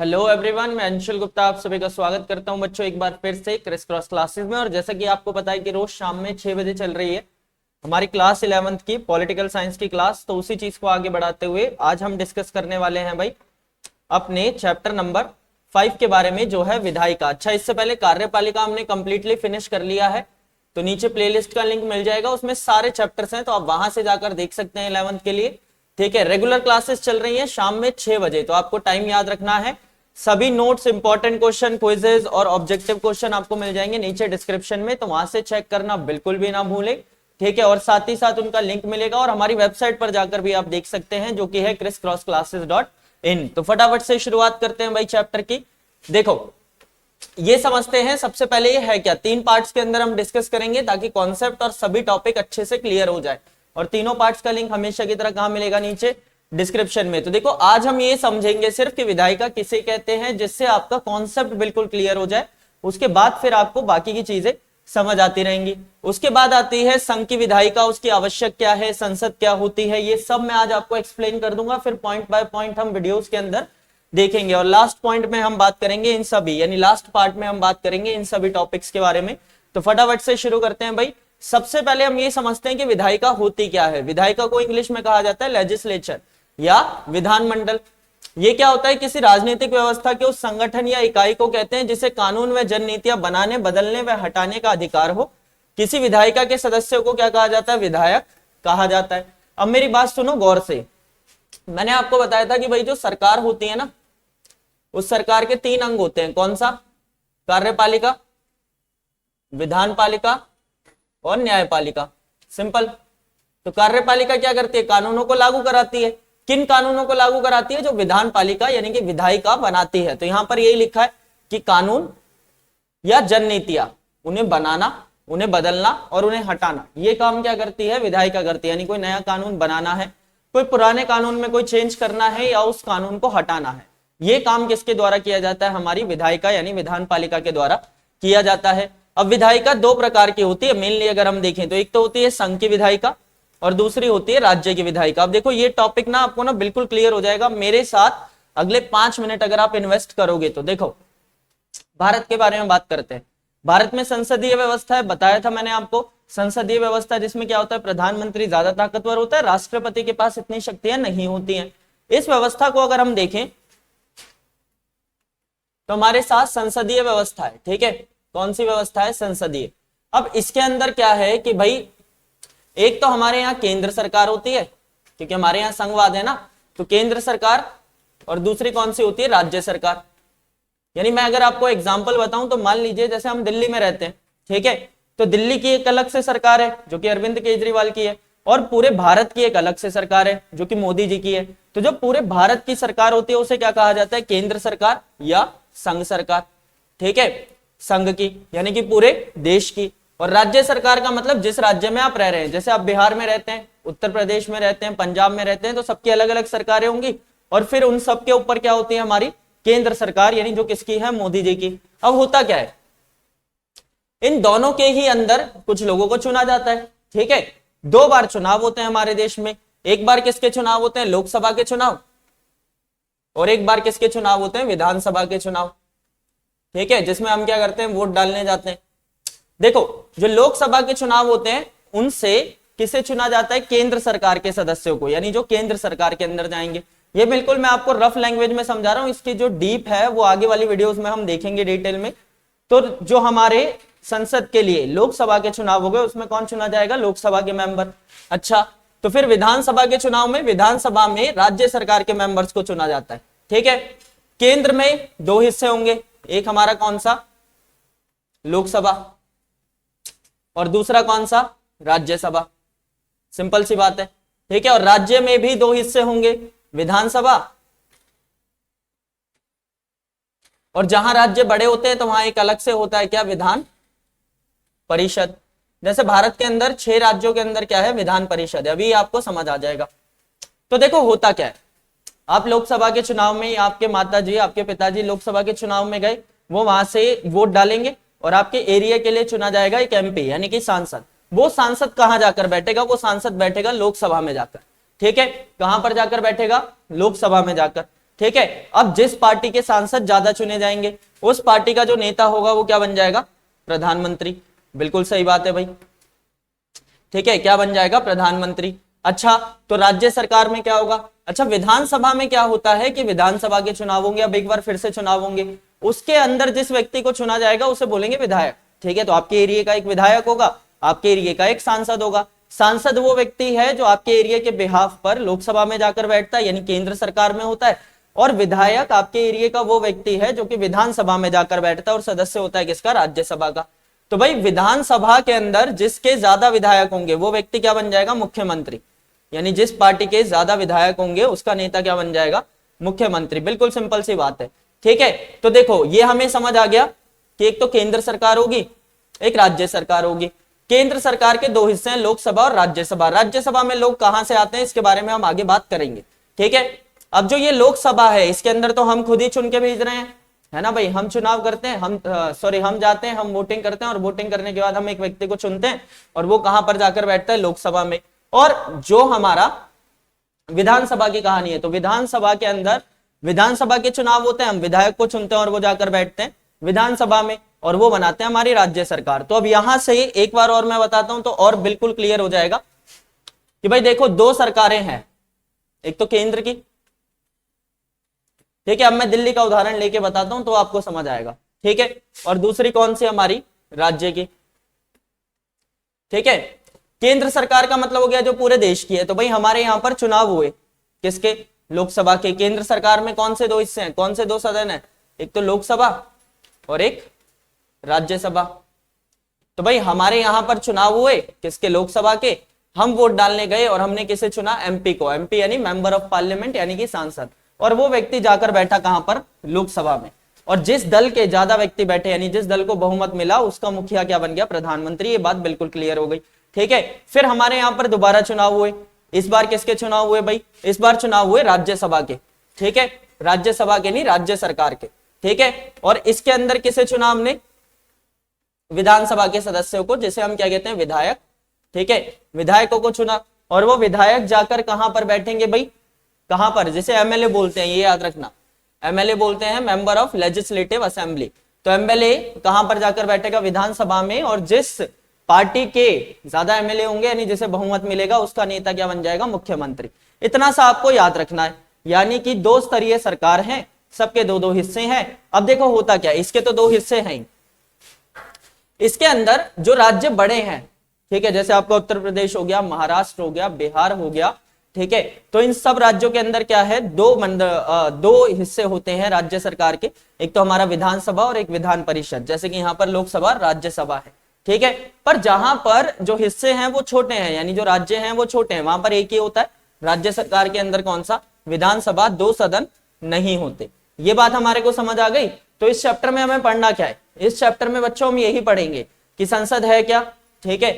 Hello everyone, मैं अंशुल गुप्ता आप सभी का स्वागत करता हूं बच्चों एक बार फिर से क्रिस क्रॉस क्लासेस में। और जैसा कि आपको पता है कि रोज शाम में 6 बजे चल रही है हमारी क्लास 11th की पॉलिटिकल साइंस की क्लास। तो उसी चीज को आगे बढ़ाते हुए आज हम डिस्कस करने वाले हैं भाई अपने चैप्टर नंबर 5 के बारे में, जो है विधायिका। अच्छा, इससे पहले कार्यपालिका हमने कंप्लीटली फिनिश कर लिया है, तो नीचे प्लेलिस्ट का लिंक मिल जाएगा, उसमें सारे चैप्टर्स हैं, तो आप वहां से जाकर देख सकते हैं 11th के लिए। ठीक है, रेगुलर क्लासेस चल रही हैं शाम में 6 बजे, तो आपको टाइम याद रखना है। सभी नोट्स, इंपॉर्टेंट क्वेश्चन, क्विजेज और ऑब्जेक्टिव क्वेश्चन आपको मिल जाएंगे नीचे डिस्क्रिप्शन में, तो वहां से चेक करना बिल्कुल भी ना भूलें। ठीक है, और साथ ही साथ उनका लिंक मिलेगा और हमारी वेबसाइट पर जाकर भी आप देख सकते हैं, जो कि है crisscrossclasses.in। तो फटाफट से शुरुआत करते हैं भाई चैप्टर की। देखो, ये समझते हैं सबसे पहले ये है क्या। 3 पार्ट्स के अंदर हम डिस्कस करेंगे ताकि कॉन्सेप्ट और सभी टॉपिक अच्छे से क्लियर हो जाए। और तीनों पार्ट्स का लिंक हमेशा की तरह कहां मिलेगा? नीचे डिस्क्रिप्शन में। तो देखो, आज हम ये समझेंगे सिर्फ कि विधायिका किसे कहते हैं, जिससे आपका कॉन्सेप्ट बिल्कुल क्लियर हो जाए। उसके बाद फिर आपको बाकी की चीजें समझ आती रहेंगी। उसके बाद आती है संघ की विधायिका, उसकी आवश्यक क्या है, संसद क्या होती है, ये सब मैं आज आपको एक्सप्लेन कर दूंगा। फिर पॉइंट बाय पॉइंट हम वीडियोस के अंदर देखेंगे और लास्ट पॉइंट में हम बात करेंगे इन सभी, यानी लास्ट पार्ट में हम बात करेंगे इन सभी टॉपिक्स के बारे में। तो फटाफट से शुरू करते हैं भाई। सबसे पहले हम ये समझते हैं कि विधायिका होती क्या है। विधायिका को इंग्लिश में कहा जाता है लेजिस्लेचर या विधानमंडल। ये क्या होता है? किसी राजनीतिक व्यवस्था के उस संगठन या इकाई को कहते हैं जिसे कानून व जननीतियां बनाने, बदलने व हटाने का अधिकार हो। किसी विधायिका के सदस्यों को क्या कहा जाता है? विधायक कहा जाता है। अब मेरी बात सुनो गौर से। मैंने आपको बताया था कि भाई जो सरकार होती है ना, उस सरकार के 3 अंग होते हैं। कौन सा? कार्यपालिका, विधानपालिका और न्यायपालिका। सिंपल। तो कार्यपालिका क्या करती है? कानूनों को लागू कराती है। किन कानूनों को लागू कराती है? जो विधानपालिका यानी कि विधायिका बनाती है। तो यहां पर यही लिखा है कि कानून या जननीतियां, उन्हें बनाना, उन्हें बदलना और उन्हें हटाना, ये काम क्या करती है? विधायिका करती है। यानी कोई नया कानून बनाना है, कोई पुराने कानून में कोई चेंज करना है या उस कानून को हटाना है, ये काम किसके द्वारा किया जाता है? हमारी विधायिका यानी विधानपालिका के द्वारा किया जाता है। अब विधायिका 2 प्रकार की होती है मेनली, अगर हम देखें तो। एक तो होती है संघ की विधायिका और दूसरी होती है राज्य की विधायिका। अब देखो, ये टॉपिक ना आपको ना बिल्कुल क्लियर हो जाएगा मेरे साथ अगले 5 मिनट अगर आप इन्वेस्ट करोगे तो। देखो, भारत के बारे में बात करते हैं। भारत में संसदीय व्यवस्था है, बताया था मैंने आपको। संसदीय व्यवस्था जिसमें क्या होता है? प्रधानमंत्री ज्यादा ताकतवर होता है, राष्ट्रपति के पास इतनी शक्तियां नहीं होती हैं। इस व्यवस्था को अगर हम देखें तो हमारे साथ संसदीय व्यवस्था है। ठीक है, कौन सी व्यवस्था है? संसदीय। अब इसके अंदर क्या है कि भाई एक तो हमारे यहाँ केंद्र सरकार होती है, क्योंकि हमारे यहाँ संघवाद है ना, तो केंद्र सरकार, और दूसरी कौन सी होती है? राज्य सरकार। यानी मैं अगर आपको एग्जांपल बताऊं तो मान लीजिए जैसे हम दिल्ली में रहते हैं, ठीक है, तो दिल्ली की एक अलग से सरकार है जो कि अरविंद केजरीवाल की है, और पूरे भारत की एक अलग से सरकार है जो कि मोदी जी की है। तो जो पूरे भारत की सरकार होती है उसे क्या कहा जाता है? केंद्र सरकार या संघ सरकार। ठीक है, संघ की यानी कि पूरे देश की। और राज्य सरकार का मतलब जिस राज्य में आप रह रहे हैं। जैसे आप बिहार में रहते हैं, उत्तर प्रदेश में रहते हैं, पंजाब में रहते हैं, तो सबकी अलग अलग सरकारें होंगी, और फिर उन सबके ऊपर क्या होती है? हमारी केंद्र सरकार, यानी जो किसकी है? मोदी जी की। अब होता क्या है, इन दोनों के ही अंदर कुछ लोगों को चुना जाता है। ठीक है, 2 बार चुनाव होते हैं हमारे देश में। एक बार किसके चुनाव होते हैं? लोकसभा के चुनाव, और एक बार किसके चुनाव होते हैं? विधानसभा के चुनाव। ठीक है, जिसमें हम क्या करते हैं? वोट डालने जाते हैं। देखो, जो लोकसभा के चुनाव होते हैं उनसे किसे चुना जाता है? केंद्र सरकार के सदस्यों को, यानी जो केंद्र सरकार के अंदर जाएंगे। ये बिल्कुल मैं आपको रफ लैंग्वेज में समझा रहा हूं, इसकी जो डीप है वो आगे वाली वीडियोस में हम देखेंगे डिटेल में। तो जो हमारे संसद के लिए लोकसभा के चुनाव हो गए, उसमें कौन चुना जाएगा? लोकसभा के मेंबर। अच्छा, तो फिर विधानसभा के चुनाव में विधानसभा में राज्य सरकार के मेंबर्स को चुना जाता है। ठीक है, केंद्र में 2 हिस्से होंगे, एक हमारा कौन सा? लोकसभा, और दूसरा कौन सा? राज्यसभा। सिंपल सी बात है। ठीक है, और राज्य में भी 2 हिस्से होंगे, विधानसभा, और जहां राज्य बड़े होते हैं तो वहां एक अलग से होता है क्या? विधान परिषद। जैसे भारत के अंदर 6 राज्यों के अंदर क्या है? विधान परिषद है। अभी आपको समझ आ जाएगा। तो देखो होता क्या है, आप लोकसभा के चुनाव में, आपके माताजी, आपके पिताजी लोकसभा के चुनाव में गए, वो वहां से वोट डालेंगे और आपके एरिया के लिए चुना जाएगा एक एमपी यानी कि सांसद। वो सांसद कहां जाकर बैठेगा? वो सांसद बैठेगा लोकसभा में जाकर। ठीक है, कहां पर जाकर बैठेगा? लोकसभा में जाकर। ठीक है। अब जिस पार्टी के सांसद ज्यादा चुने जाएंगे उस पार्टी का जो नेता होगा वो क्या बन जाएगा? प्रधानमंत्री। बिल्कुल सही बात है भाई, ठीक है, क्या बन जाएगा? प्रधानमंत्री। अच्छा, तो राज्य सरकार में क्या होगा? अच्छा, विधानसभा में क्या होता है कि विधानसभा के चुनाव होंगे, अब एक बार फिर से चुनाव होंगे, उसके अंदर जिस व्यक्ति को चुना जाएगा उसे बोलेंगे विधायक, ठीक है। तो आपके एरिया का एक विधायक होगा, आपके एरिया का एक सांसद होगा। सांसद वो व्यक्ति है जो आपके एरिया के बिहाफ पर लोकसभा में जाकर बैठता है, यानी केंद्र सरकार में होता है, और विधायक आपके एरिया का वो व्यक्ति है जो कि विधानसभा में जाकर बैठता है और सदस्य होता है किसका? राज्यसभा का। तो भाई विधानसभा के अंदर जिसके ज्यादा विधायक होंगे वो व्यक्ति क्या बन जाएगा? मुख्यमंत्री। यानी जिस पार्टी के ज्यादा विधायक होंगे उसका नेता क्या बन जाएगा? मुख्यमंत्री। बिल्कुल सिंपल सी बात है, ठीक है। तो देखो ये हमें समझ आ गया कि एक तो केंद्र सरकार होगी, एक राज्य सरकार होगी। केंद्र सरकार के दो हिस्से हैं, लोकसभा और राज्यसभा। राज्यसभा में लोग कहां से आते हैं इसके बारे में हम आगे बात करेंगे, ठीक है। अब जो ये लोकसभा है इसके अंदर तो हम खुद ही चुन के भेज रहे हैं, है ना भाई। हम चुनाव करते हैं, हम जाते हैं, हम वोटिंग करते हैं, और वोटिंग करने के बाद हम एक व्यक्ति को चुनते हैं और वो कहां पर जाकर बैठता है? लोकसभा में। और जो हमारा विधानसभा की कहानी है, तो विधानसभा के अंदर विधानसभा के चुनाव होते हैं, हम विधायक को चुनते हैं और वो जाकर बैठते हैं विधानसभा में और वो बनाते हैं हमारी राज्य सरकार। तो अब यहां से एक बार और मैं बताता हूं तो और बिल्कुल क्लियर हो जाएगा कि भाई देखो दो सरकारें हैं, एक तो केंद्र की, ठीक है। अब मैं दिल्ली का उदाहरण लेके बताता हूं तो आपको समझ आएगा, ठीक है। और दूसरी कौन सी? हमारी राज्य की, ठीक है। केंद्र सरकार का मतलब हो गया जो पूरे देश की है। तो भाई हमारे यहां पर चुनाव हुए किसके? लोकसभा के। केंद्र सरकार में कौन से दो हिस्से हैं, कौन से दो सदन है? एक तो लोकसभा और एक राज्यसभा। तो भाई हमारे यहां पर चुनाव हुए किसके? लोकसभा के। हम वोट डालने गए और हमने किसे चुना? एमपी को। एमपी यानी मेंबर ऑफ पार्लियामेंट, यानी कि सांसद। और वो व्यक्ति जाकर बैठा कहां पर? लोकसभा में। और जिस दल के ज्यादा व्यक्ति बैठे, यानी जिस दल को बहुमत मिला, उसका मुखिया क्या बन गया? प्रधानमंत्री। ये बात बिल्कुल क्लियर हो गई, ठीक है। फिर हमारे यहां पर दोबारा चुनाव हुए। इस बार किसके चुनाव हुए भाई? इस बार चुनाव हुए राज्यसभा के, ठीक है। राज्यसभा के नहीं, राज्य सरकार के, ठीक है। और इसके अंदर किसे चुना हमने? विधानसभा के सदस्यों को, जिसे हम क्या कहते हैं? विधायक, ठीक है। विधायकों को चुना और वो विधायक जाकर कहां पर बैठेंगे भाई? कहां पर? जिसे एमएलए बोलते हैं, ये याद रखना, एमएलए बोलते हैं, मेंबर ऑफ लेजिस्लेटिव असेंबली। तो एमएलए कहां पर जाकर बैठेगा? विधानसभा में। और जिस पार्टी के ज्यादा एमएलए होंगे, यानी जिसे बहुमत मिलेगा, उसका नेता क्या बन जाएगा? मुख्यमंत्री। इतना सा आपको याद रखना है। यानी कि दो स्तरीय सरकार है, सबके दो दो हिस्से हैं। अब देखो होता क्या, इसके तो दो हिस्से हैं, इसके अंदर जो राज्य बड़े हैं, ठीक है, जैसे आपका उत्तर प्रदेश हो गया, महाराष्ट्र हो गया, बिहार हो गया, ठीक है। तो इन सब राज्यों के अंदर क्या है? दो हिस्से होते हैं राज्य सरकार के, एक तो हमारा विधानसभा और एक विधान परिषद। जैसे कि यहाँ पर लोकसभा, राज्यसभा है, ठीक है। पर जहां पर जो हिस्से हैं वो छोटे हैं, यानी जो राज्य हैं वो छोटे हैं, वहां पर एक ही होता है। राज्य सरकार के अंदर कौन सा? विधानसभा, दो सदन नहीं होते। ये बात हमारे को समझ आ गई। तो इस चैप्टर में हमें पढ़ना क्या है? इस चैप्टर में बच्चों हम यही पढ़ेंगे कि संसद है क्या, ठीक है,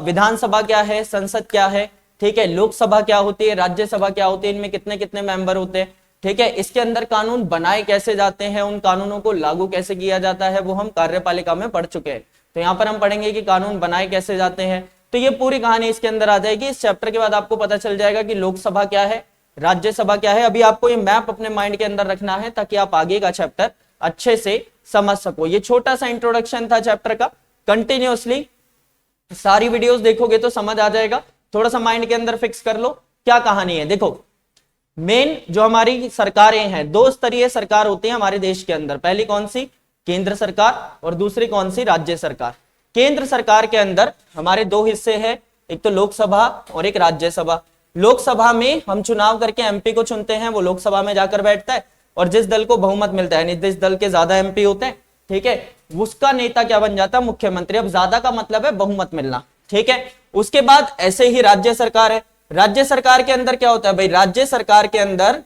विधानसभा क्या है, संसद क्या है, ठीक है, लोकसभा क्या होती है, राज्यसभा क्या होती है, इनमें कितने कितने मेंबर होते हैं, ठीक है। इसके अंदर कानून बनाए कैसे जाते हैं, उन कानूनों को लागू कैसे किया जाता है, वो हम कार्यपालिका में पढ़ चुके हैं। तो यहाँ पर हम पढ़ेंगे कि कानून बनाए कैसे जाते हैं। तो ये पूरी कहानी इसके अंदर आ जाएगी। इस चैप्टर के बाद आपको पता चल जाएगा कि लोकसभा क्या है, राज्यसभा क्या है। अभी आपको ये मैप अपने माइंड के अंदर रखना है ताकि आप आगे का चैप्टर अच्छे से समझ सको। ये छोटा सा इंट्रोडक्शन था चैप्टर का। कंटिन्यूअसली सारी वीडियोस देखोगे तो समझ आ जाएगा। थोड़ा सा माइंड के अंदर फिक्स कर लो क्या कहानी है। देखो मेन जो हमारी सरकारें हैं, दो स्तरीय सरकार होती है हमारे देश के अंदर। पहली कौन सी? केंद्र सरकार, और दूसरी कौन सी? राज्य सरकार। केंद्र सरकार के अंदर हमारे दो हिस्से हैं, एक तो लोकसभा और एक राज्यसभा। लोकसभा में हम चुनाव करके एमपी को चुनते हैं, वो लोकसभा में जाकर बैठता है, और जिस दल को बहुमत मिलता है, यानी जिस दल के ज्यादा एमपी होते हैं, ठीक है, उसका नेता क्या बन जाता है? मुख्यमंत्री। अब ज्यादा का मतलब है बहुमत मिलना, ठीक है। उसके बाद ऐसे ही राज्य सरकार है। राज्य सरकार के अंदर क्या होता है भाई? राज्य सरकार के अंदर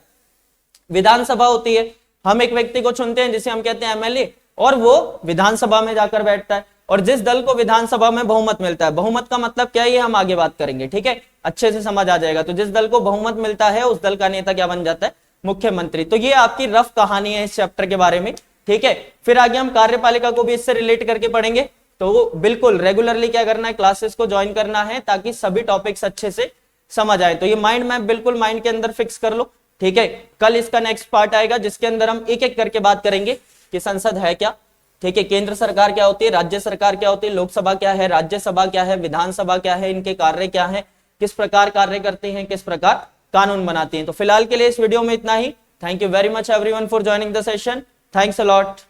विधानसभा होती है। हम एक व्यक्ति को चुनते हैं जिसे हम कहते हैं एमएलए, और वो विधानसभा में जाकर बैठता है। और जिस दल को विधानसभा में बहुमत मिलता है, बहुमत का मतलब क्या है ये हम आगे बात करेंगे, ठीक है, अच्छे से समझ आ जाएगा। तो जिस दल को बहुमत मिलता है उस दल का नेता क्या बन जाता है? मुख्यमंत्री। तो ये आपकी रफ कहानी है इस चैप्टर के बारे में, ठीक है। फिर आगे हम कार्यपालिका को भी इससे रिलेट करके पढ़ेंगे। तो बिल्कुल रेगुलरली क्या करना है? क्लासेस को ज्वाइन करना है ताकि सभी टॉपिक्स अच्छे से समझ आए। तो ये माइंड मैप बिल्कुल माइंड के अंदर फिक्स कर लो। ठीक है, कल इसका नेक्स्ट पार्ट आएगा जिसके अंदर हम एक एक करके बात करेंगे कि संसद है क्या, ठीक है, केंद्र सरकार क्या होती है, राज्य सरकार क्या होती है, लोकसभा क्या है, राज्यसभा क्या है, विधानसभा क्या है, इनके कार्य क्या है, किस प्रकार कार्य करते हैं, किस प्रकार कानून बनाते हैं। तो फिलहाल के लिए इस वीडियो में इतना ही। Thank you very much everyone for joining the session. Thanks a lot.